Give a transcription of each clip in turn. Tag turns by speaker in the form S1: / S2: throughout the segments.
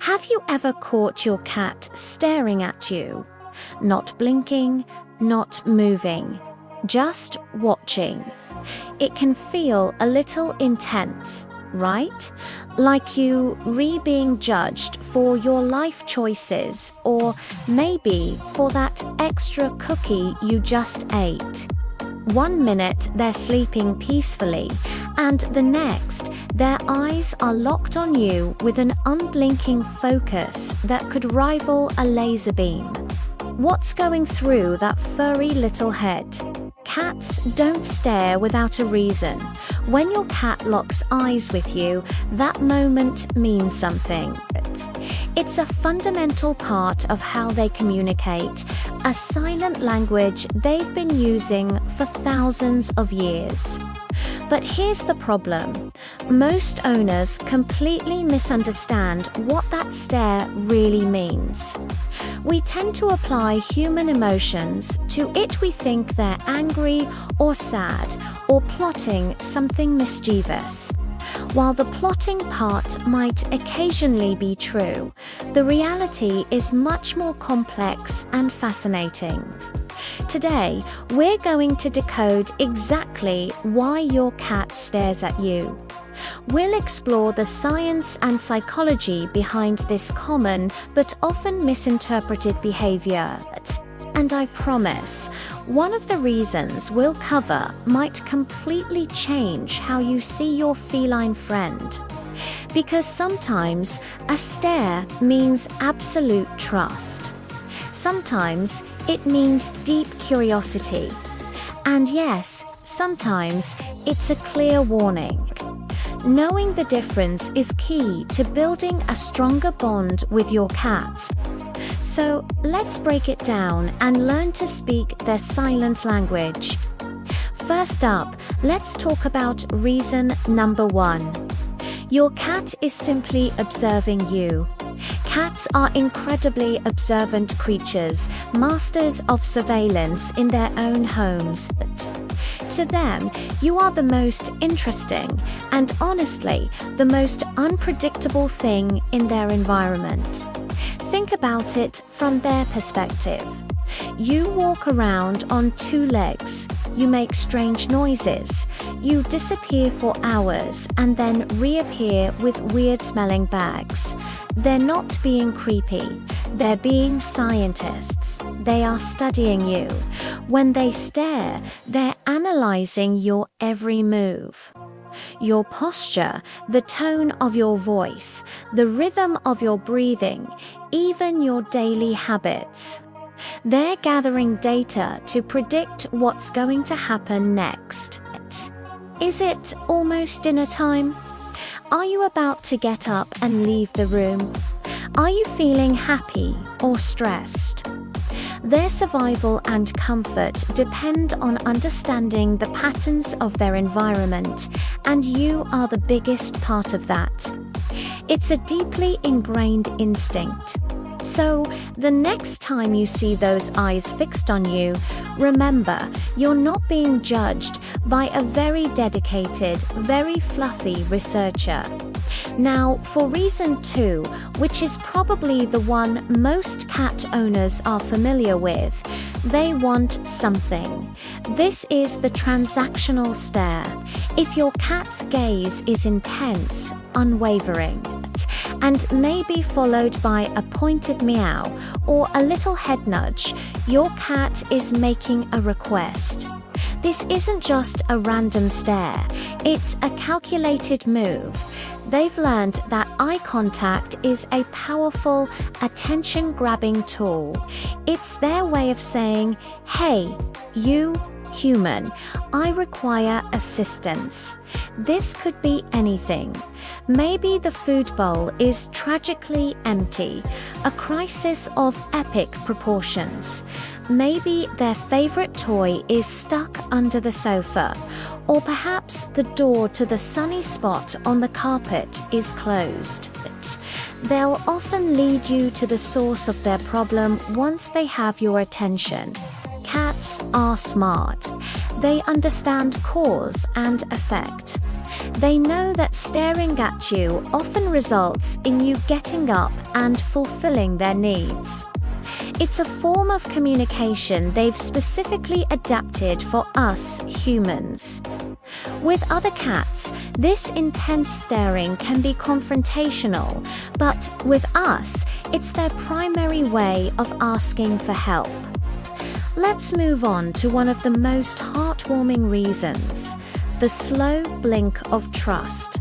S1: Have you ever caught your cat staring at you? Not blinking, not moving, just watching. It can feel a little intense, right? Like you being judged for your life choices, or maybe for that extra cookie you just ate. One minute they're sleeping peacefully, and the next their eyes are locked on you with an unblinking focus that could rival a laser beam. What's going through that furry little head? Cats don't stare without a reason. When your cat locks eyes with you, that moment means something. It's a fundamental part of how they communicate, a silent language they've been using for thousands of years. But here's the problem. Most owners completely misunderstand what that stare really means. We tend to apply human emotions to it. We think they're angry or sad or plotting something mischievous. While the plotting part might occasionally be true, the reality is much more complex and fascinating. Today, we're going to decode exactly why your cat stares at you. We'll explore the science and psychology behind this common but often misinterpreted behavior. And I promise, one of the reasons we'll cover might completely change how you see your feline friend. Because sometimes a stare means absolute trust. Sometimes it means deep curiosity. And yes, sometimes it's a clear warning. Knowing the difference is key to building a stronger bond with your cat. So let's break it down and learn to speak their silent language. First up, let's talk about reason number 1. Your cat is simply observing you. Cats are incredibly observant creatures, masters of surveillance in their own homes. To them, you are the most interesting and honestly, the most unpredictable thing in their environment. Think about it from their perspective. You walk around on 2 legs, you make strange noises, you disappear for hours and then reappear with weird-smelling bags. They're not being creepy, they're being scientists. They are studying you. When they stare, they're analyzing your every move. Your posture, the tone of your voice, the rhythm of your breathing, even your daily habits. They're gathering data to predict what's going to happen next. Is it almost dinner time? Are you about to get up and leave the room? Are you feeling happy or stressed? Their survival and comfort depend on understanding the patterns of their environment, and you are the biggest part of that. It's a deeply ingrained instinct. So, the next time you see those eyes fixed on you, remember, you're not being judged by a very dedicated, very fluffy researcher. Now, for reason 2, which is probably the one most cat owners are familiar with, they want something. This is the transactional stare. If your cat's gaze is intense, unwavering, and maybe followed by a pointed meow or a little head nudge, your cat is making a request. This isn't just a random stare, it's a calculated move. They've learned that eye contact is a powerful, attention-grabbing tool. It's their way of saying, "Hey, you, human, I require assistance." This could be anything. Maybe the food bowl is tragically empty, a crisis of epic proportions. Maybe their favorite toy is stuck under the sofa, or perhaps the door to the sunny spot on the carpet is closed. They'll often lead you to the source of their problem once they have your attention. Cats cats are smart. They understand cause and effect. They know that staring at you often results in you getting up and fulfilling their needs. It's a form of communication they've specifically adapted for us humans. With other cats, this intense staring can be confrontational, but with us, it's their primary way of asking for help. Let's move on to one of the most heartwarming reasons: the slow blink of trust.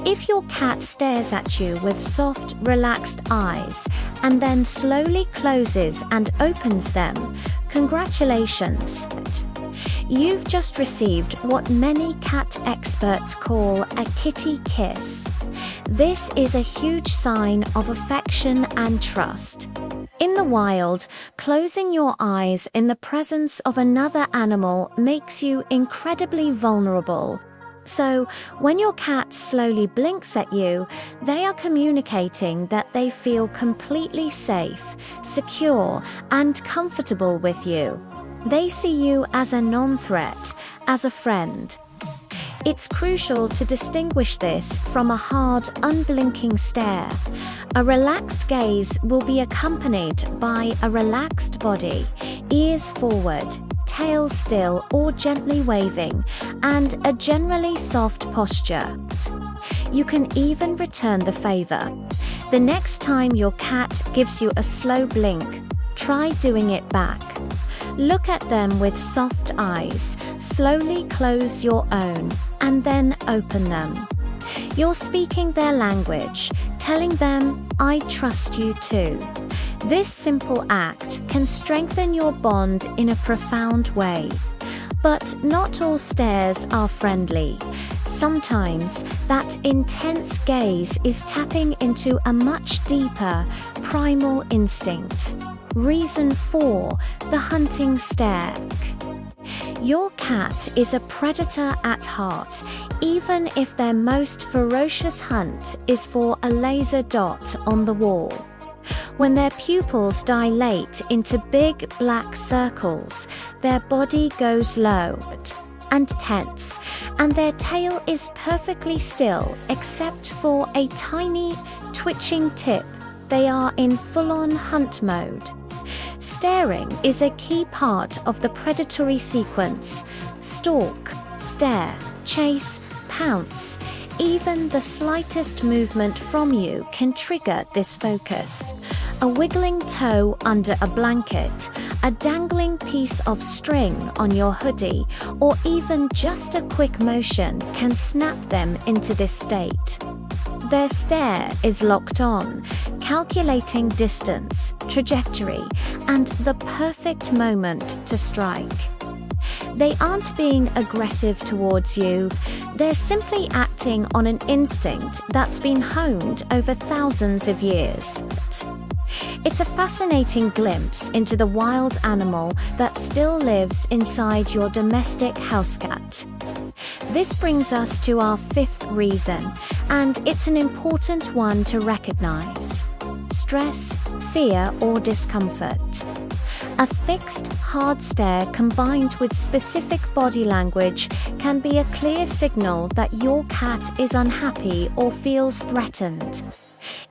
S1: If your cat stares at you with soft, relaxed eyes and then slowly closes and opens them, congratulations. You've just received what many cat experts call a kitty kiss. This is a huge sign of affection and trust. In the wild, closing your eyes in the presence of another animal makes you incredibly vulnerable. So, when your cat slowly blinks at you, they are communicating that they feel completely safe, secure, and comfortable with you. They see you as a non-threat, as a friend. It's crucial to distinguish this from a hard, unblinking stare. A relaxed gaze will be accompanied by a relaxed body, ears forward, tail still or gently waving, and a generally soft posture. You can even return the favor. The next time your cat gives you a slow blink, try doing it back. Look at them with soft eyes, slowly close your own, and then open them. You're speaking their language, telling them, "I trust you too." This simple act can strengthen your bond in a profound way. But not all stares are friendly. Sometimes that intense gaze is tapping into a much deeper, primal instinct. Reason 4: the hunting stare. Your cat is a predator at heart, even if their most ferocious hunt is for a laser dot on the wall. When their pupils dilate into big black circles, their body goes low and tense, and their tail is perfectly still except for a tiny, twitching tip. They are in full-on hunt mode. Staring is a key part of the predatory sequence. Stalk, stare, chase, pounce. Even the slightest movement from you can trigger this focus. A wiggling toe under a blanket, a dangling piece of string on your hoodie, or even just a quick motion can snap them into this state. Their stare is locked on, calculating distance, trajectory, and the perfect moment to strike. They aren't being aggressive towards you. They're simply acting on an instinct that's been honed over thousands of years. It's a fascinating glimpse into the wild animal that still lives inside your domestic house cat. This brings us to our 5th reason, and it's an important one to recognize: stress, fear, or discomfort. A fixed, hard stare combined with specific body language can be a clear signal that your cat is unhappy or feels threatened.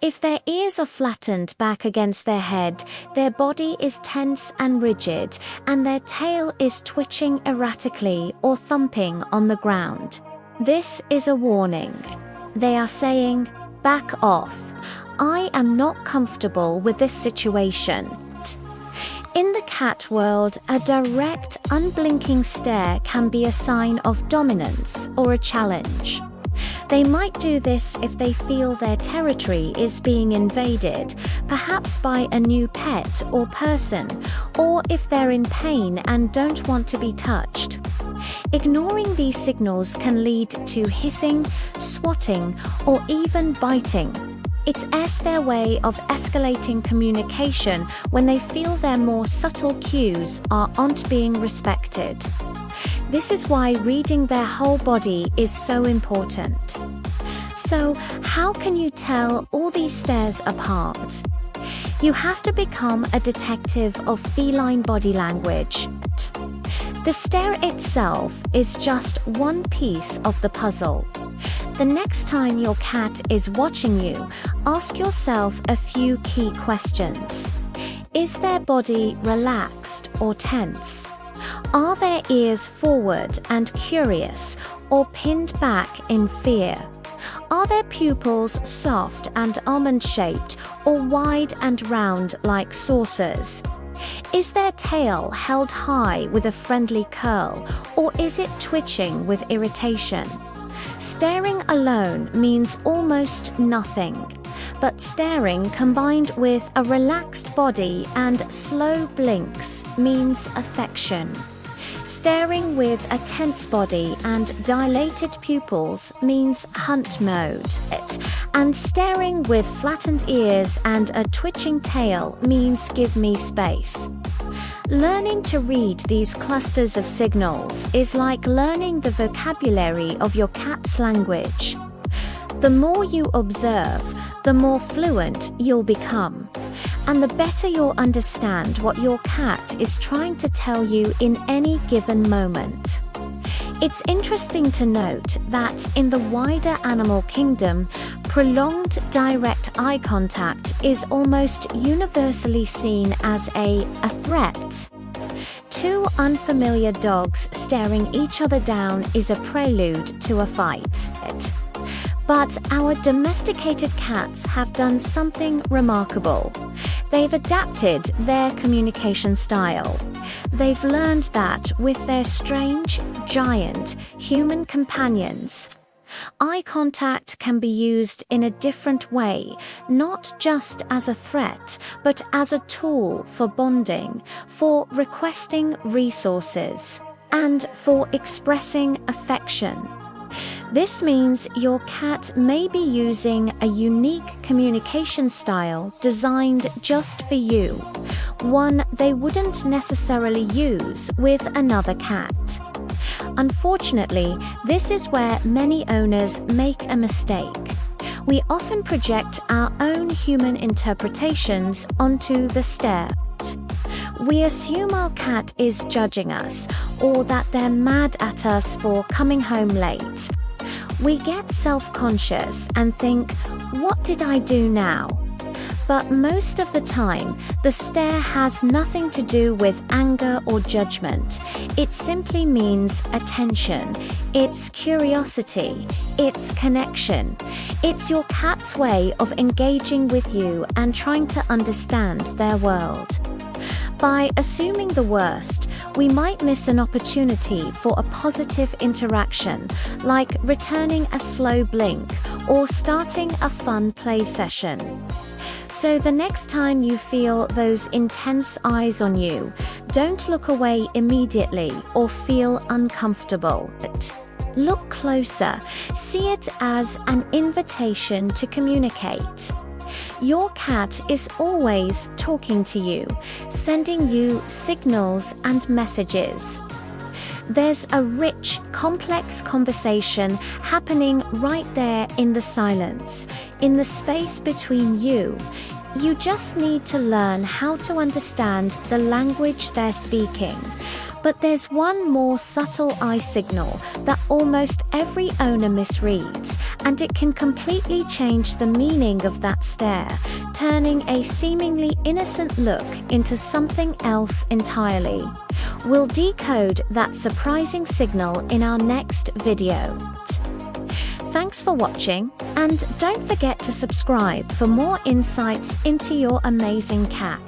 S1: If their ears are flattened back against their head, their body is tense and rigid, and their tail is twitching erratically or thumping on the ground, this is a warning. They are saying, "Back off. I am not comfortable with this situation." In the cat world, a direct, unblinking stare can be a sign of dominance or a challenge. They might do this if they feel their territory is being invaded, perhaps by a new pet or person, or if they're in pain and don't want to be touched. Ignoring these signals can lead to hissing, swatting, or even biting. It's their way of escalating communication when they feel their more subtle cues aren't being respected. This is why reading their whole body is so important. So, how can you tell all these stares apart? You have to become a detective of feline body language. The stare itself is just one piece of the puzzle. The next time your cat is watching you, ask yourself a few key questions. Is their body relaxed or tense? Are their ears forward and curious or pinned back in fear? Are their pupils soft and almond-shaped or wide and round like saucers? Is their tail held high with a friendly curl, or is it twitching with irritation? Staring alone means almost nothing, but staring combined with a relaxed body and slow blinks means affection. Staring with a tense body and dilated pupils means hunt mode. And staring with flattened ears and a twitching tail means give me space. Learning to read these clusters of signals is like learning the vocabulary of your cat's language. The more you observe, the more fluent you'll become, and the better you'll understand what your cat is trying to tell you in any given moment. It's interesting to note that in the wider animal kingdom, prolonged direct eye contact is almost universally seen as a threat. Two unfamiliar dogs staring each other down is a prelude to a fight. But our domesticated cats have done something remarkable. They've adapted their communication style. They've learned that with their strange, giant, human companions, eye contact can be used in a different way, not just as a threat, but as a tool for bonding, for requesting resources, and for expressing affection. This means your cat may be using a unique communication style designed just for you, one they wouldn't necessarily use with another cat. Unfortunately, this is where many owners make a mistake. We often project our own human interpretations onto the stare. We assume our cat is judging us, or that they're mad at us for coming home late. We get self-conscious and think, what did I do now? But most of the time, the stare has nothing to do with anger or judgment. It simply means attention. It's curiosity. It's connection. It's your cat's way of engaging with you and trying to understand their world. By assuming the worst, we might miss an opportunity for a positive interaction, like returning a slow blink or starting a fun play session. So the next time you feel those intense eyes on you, don't look away immediately or feel uncomfortable. Look closer. See it as an invitation to communicate. Your cat is always talking to you, sending you signals and messages. There's a rich, complex conversation happening right there in the silence, in the space between you. You just need to learn how to understand the language they're speaking. But there's one more subtle eye signal that almost every owner misreads, and it can completely change the meaning of that stare, turning a seemingly innocent look into something else entirely. We'll decode that surprising signal in our next video. Thanks for watching, and don't forget to subscribe for more insights into your amazing cat.